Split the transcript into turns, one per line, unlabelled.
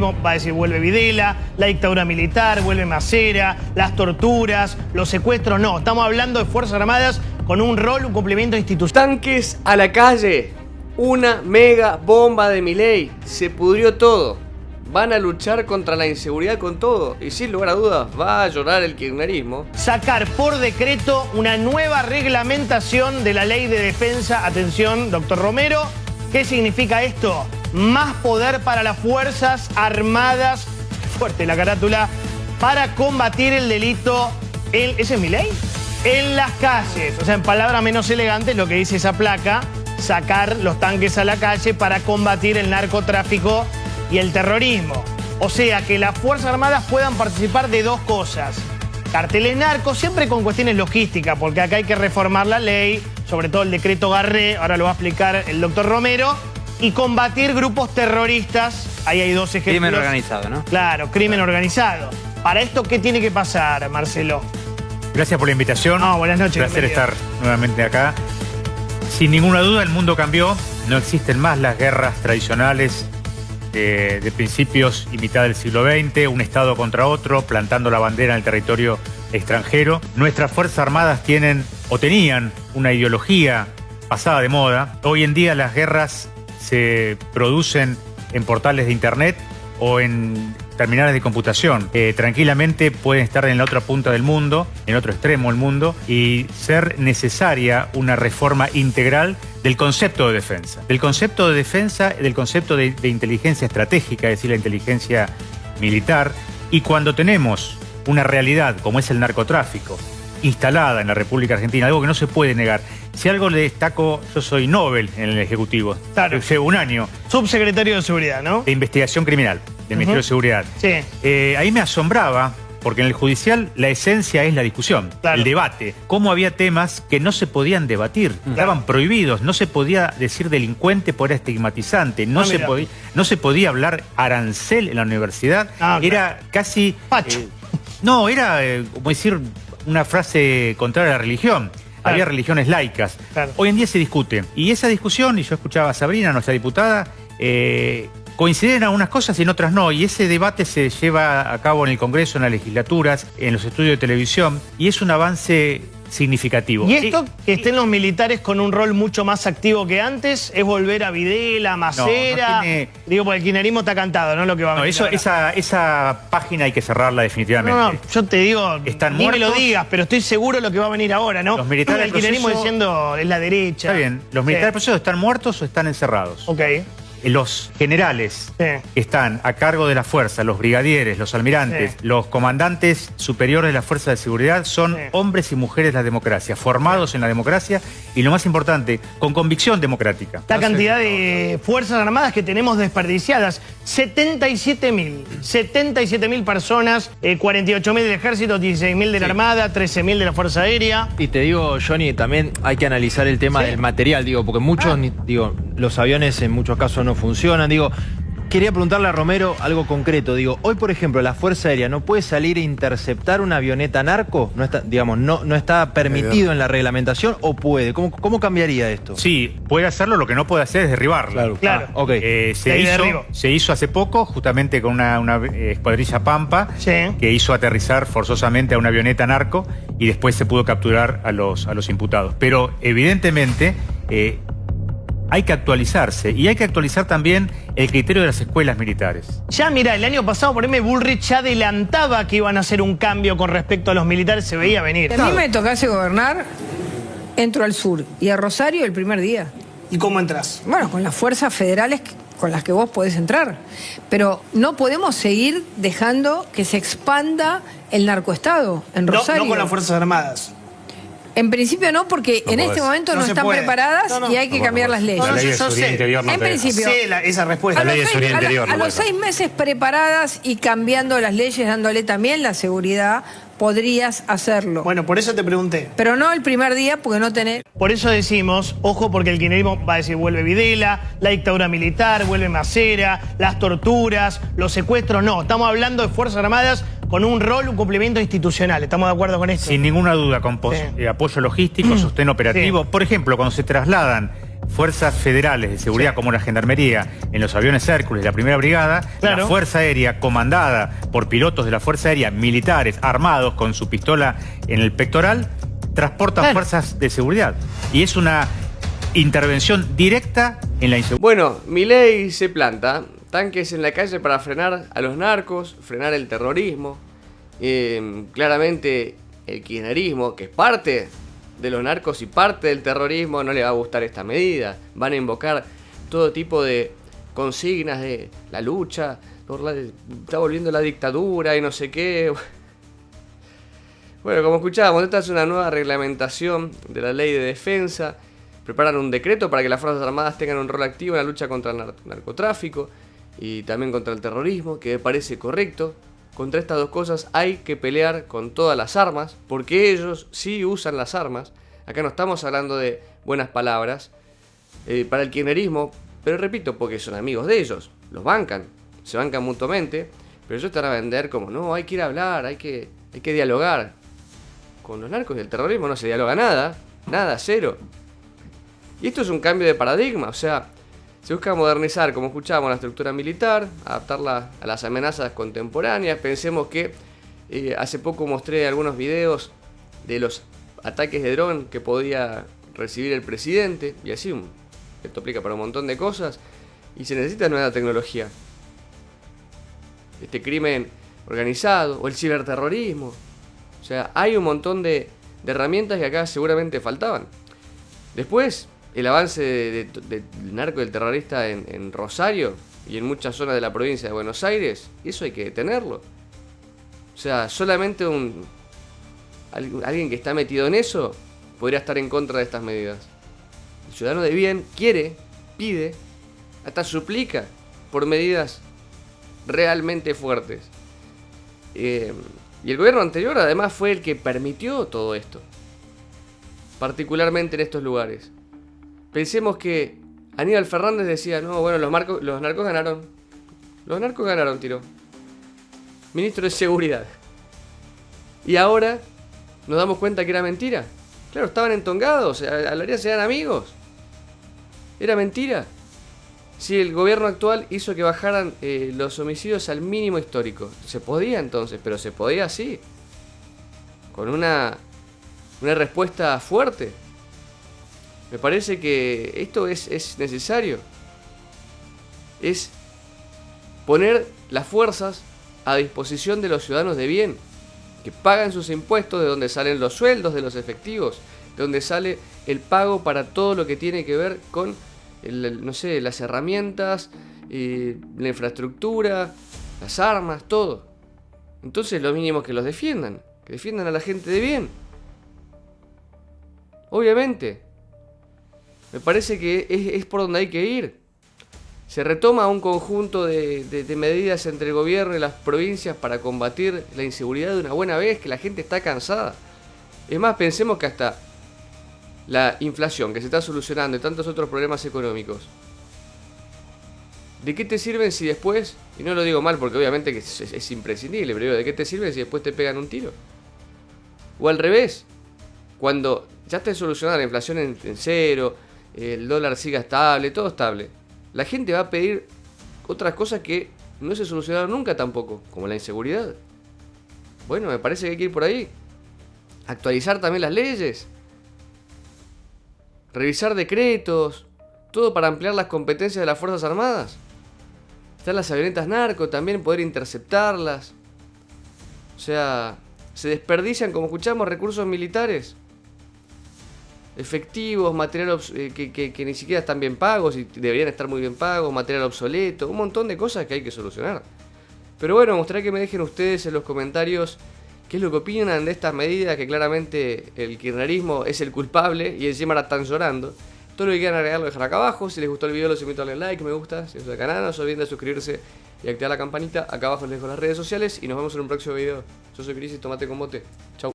Va a decir, vuelve Videla, la dictadura militar, vuelve Macera, las torturas, los secuestros. No, estamos hablando de Fuerzas Armadas con un rol, un cumplimiento institucional.
Tanques a la calle. Una mega bomba de Milei. Se pudrió todo. Van a luchar contra la inseguridad con todo. Y sin lugar a dudas, va a llorar el kirchnerismo.
Sacar por decreto una nueva reglamentación de la ley de defensa. Atención, doctor Romero. ¿Qué significa esto? Más poder para las Fuerzas Armadas, fuerte la carátula, para combatir el delito. ¿Ese es mi ley? En las calles. O sea, en palabras menos elegantes, lo que dice esa placa, sacar los tanques a la calle para combatir el narcotráfico y el terrorismo. O sea, que las Fuerzas Armadas puedan participar de dos cosas. Carteles narcos, siempre con cuestiones logísticas, porque acá hay que reformar la ley, sobre todo el decreto Garré, ahora lo va a explicar el doctor Romero, y combatir grupos terroristas. Ahí hay dos ejemplos.
Crimen organizado, ¿no?
Claro, crimen organizado. Para esto, ¿qué tiene que pasar, Marcelo?
Gracias por la invitación.
Buenas noches.
Un placer estar nuevamente acá. Sin ninguna duda, el mundo cambió. No existen más las guerras tradicionales de principios y mitad del siglo XX, un Estado contra otro, plantando la bandera en el territorio extranjero. Nuestras Fuerzas Armadas tienen o tenían una ideología pasada de moda. Hoy en día las guerras se producen en portales de internet o en terminales de computación. Tranquilamente pueden estar en la otra punta del mundo, en otro extremo del mundo, y ser necesaria una reforma integral del concepto de defensa. Del concepto de defensa, del concepto de inteligencia estratégica, es decir, la inteligencia militar. Y cuando tenemos una realidad como es el narcotráfico, instalada en la República Argentina, algo que no se puede negar. Si algo le destaco, yo soy Nobel en el Ejecutivo.
Claro.
Llevo un año.
Subsecretario de Seguridad, ¿no?
De investigación criminal, del Ministerio de Seguridad.
Sí.
Ahí me asombraba, porque en el judicial la esencia es la discusión,
claro,
el debate. Cómo había temas que no se podían debatir, estaban prohibidos. No se podía decir delincuente por estigmatizante. No se podía hablar arancel en la universidad. Era casi...
Pacho.
No, era como decir una frase contraria a la religión. Claro. Había religiones laicas. Claro. Hoy en día se discute. Y esa discusión, y yo escuchaba a Sabrina, nuestra diputada, coinciden en algunas cosas y en otras no. Y ese debate se lleva a cabo en el Congreso, en las legislaturas, en los estudios de televisión. Y es un avance significativo.
Y esto, que estén los militares con un rol mucho más activo que antes, es volver a Videla, Macera.
No tiene...
Digo, porque el kirchnerismo está cantado, ¿no? Lo que va a venir
esa página hay que cerrarla definitivamente.
No, yo te digo,
están
ni
muertos.
me lo digas, pero estoy seguro de lo que va a venir ahora, ¿no?
Los militares
el kirchnerismo diciendo es la derecha.
Está bien. ¿Los militares del proceso están muertos o están encerrados?
Ok.
Los generales que están a cargo de la fuerza, los brigadieres, los almirantes, los comandantes superiores de la fuerza de seguridad son hombres y mujeres de la democracia, formados en la democracia y, lo más importante, con convicción democrática.
La cantidad de Fuerzas Armadas que tenemos desperdiciadas, 77.000 personas, 48.000 del Ejército, 16.000 de la Armada, 13.000 de la Fuerza Aérea.
Y te digo, Johnny, también hay que analizar el tema del material, digo, porque muchos, los aviones en muchos casos no funcionan, quería preguntarle a Romero algo concreto, hoy por ejemplo la Fuerza Aérea no puede salir a interceptar una avioneta narco, no está, no está permitido en la reglamentación, o puede, ¿cómo cambiaría esto?
Sí, puede hacerlo, lo que no puede hacer es derribarla.
Claro.
Okay. Se hizo hace poco, justamente con una escuadrilla Pampa, que hizo aterrizar forzosamente a una avioneta narco y después se pudo capturar a los imputados. Pero evidentemente hay que actualizarse, y hay que actualizar también el criterio de las escuelas militares.
Ya, mira, el año pasado, por ejemplo, Bullrich ya adelantaba que iban a hacer un cambio con respecto a los militares, se veía venir.
Si a mí me tocase gobernar, entro al sur y a Rosario el primer día.
¿Y cómo entras?
Bueno, con las fuerzas federales con las que vos podés entrar. Pero no podemos seguir dejando que se expanda el narcoestado en Rosario.
No con las Fuerzas Armadas.
En principio no, porque en este momento no están preparadas y hay que cambiar las leyes.
La ley de seguridad interior no
en principio,
esa respuesta.
La ley de seguridad interior
a los 6 meses preparadas y cambiando las leyes, dándole también la seguridad, podrías hacerlo.
Bueno, por eso te pregunté.
Pero no el primer día, porque no tenés...
Por eso decimos, ojo, porque el kirchnerismo va a decir, vuelve Videla, la dictadura militar, vuelve Macera, las torturas, los secuestros. No, estamos hablando de Fuerzas Armadas con un rol, un cumplimiento institucional. ¿Estamos de acuerdo con esto?
Sin ninguna duda, con apoyo logístico, sostén operativo. Por ejemplo, cuando se trasladan fuerzas federales de seguridad, como la Gendarmería, en los aviones Hércules, la Primera Brigada,
Claro.
la Fuerza Aérea, comandada por pilotos de la Fuerza Aérea, militares, armados, con su pistola en el pectoral, transportan
Claro.
fuerzas de seguridad. Y es una intervención directa en la inseguridad.
Bueno, Milei se planta tanques en la calle para frenar a los narcos, frenar el terrorismo. Claramente el kirchnerismo, que es parte de los narcos y parte del terrorismo, no le va a gustar esta medida. Van a invocar todo tipo de consignas de la lucha, está volviendo la dictadura y no sé qué. Bueno, como escuchábamos, esta es una nueva reglamentación de la ley de defensa. Preparan un decreto para que las Fuerzas Armadas tengan un rol activo en la lucha contra el narcotráfico y también contra el terrorismo, que me parece correcto. Contra estas dos cosas hay que pelear con todas las armas, porque ellos sí usan las armas. Acá no estamos hablando de buenas palabras para el kirchnerismo, pero repito, porque son amigos de ellos, los bancan, se bancan mutuamente, pero ellos te van a vender como, no, hay que ir a hablar, hay que dialogar. Con los narcos y el terrorismo no se dialoga nada, cero. Y esto es un cambio de paradigma, o sea, se busca modernizar, como escuchábamos, la estructura militar, adaptarla a las amenazas contemporáneas. Pensemos que hace poco mostré algunos videos de los ataques de dron que podía recibir el presidente, y así, esto aplica para un montón de cosas, y se necesita nueva tecnología. Este crimen organizado, o el ciberterrorismo, o sea, hay un montón de herramientas que acá seguramente faltaban. Después, el avance del narco y del terrorista en Rosario y en muchas zonas de la provincia de Buenos Aires, eso hay que detenerlo. O sea, solamente alguien que está metido en eso podría estar en contra de estas medidas. El ciudadano de bien quiere, pide, hasta suplica por medidas realmente fuertes. Y el gobierno anterior además fue el que permitió todo esto, particularmente en estos lugares. Pensemos que Aníbal Fernández decía, no, bueno, los narcos ganaron. Los narcos ganaron, tiró. Ministro de Seguridad. Y ahora nos damos cuenta que era mentira. Claro, estaban entongados, hablarían, eran amigos. Era mentira. Sí, el gobierno actual hizo que bajaran los homicidios al mínimo histórico. Se podía entonces, pero se podía así. Con una respuesta fuerte. Me parece que esto es necesario. Es poner las fuerzas a disposición de los ciudadanos de bien, que pagan sus impuestos, de donde salen los sueldos de los efectivos, de donde sale el pago para todo lo que tiene que ver con, no sé, las herramientas, la infraestructura, las armas, todo. Entonces lo mínimo es que los defiendan, que defiendan a la gente de bien. Obviamente. Me parece que es por donde hay que ir. Se retoma un conjunto de medidas entre el gobierno y las provincias para combatir la inseguridad de una buena vez, que la gente está cansada. Es más, pensemos que hasta la inflación que se está solucionando y tantos otros problemas económicos, ¿de qué te sirven si después, y no lo digo mal porque obviamente que es imprescindible, pero digo, ¿de qué te sirven si después te pegan un tiro? O al revés, cuando ya esté solucionada la inflación en cero, el dólar siga estable, todo estable, la gente va a pedir otras cosas que no se solucionaron nunca tampoco, como la inseguridad. Bueno, me parece que hay que ir por ahí. Actualizar también las leyes. Revisar decretos. Todo para ampliar las competencias de las Fuerzas Armadas. Están las avionetas narco, también poder interceptarlas. O sea, se desperdician, como escuchamos, recursos militares. Efectivos, material que ni siquiera están bien pagos y deberían estar muy bien pagos, material obsoleto, un montón de cosas que hay que solucionar. Pero bueno, me gustaría que me dejen ustedes en los comentarios qué es lo que opinan de estas medidas, que claramente el kirchnerismo es el culpable y encima la están llorando. Todo lo que quieran agregar lo dejan acá abajo. Si les gustó el video los invito a darle like, me gusta, si no es el canal, no se olviden de suscribirse y activar la campanita. Acá abajo les dejo las redes sociales y nos vemos en un próximo video. Yo soy Cris y tomate con bote. Chau.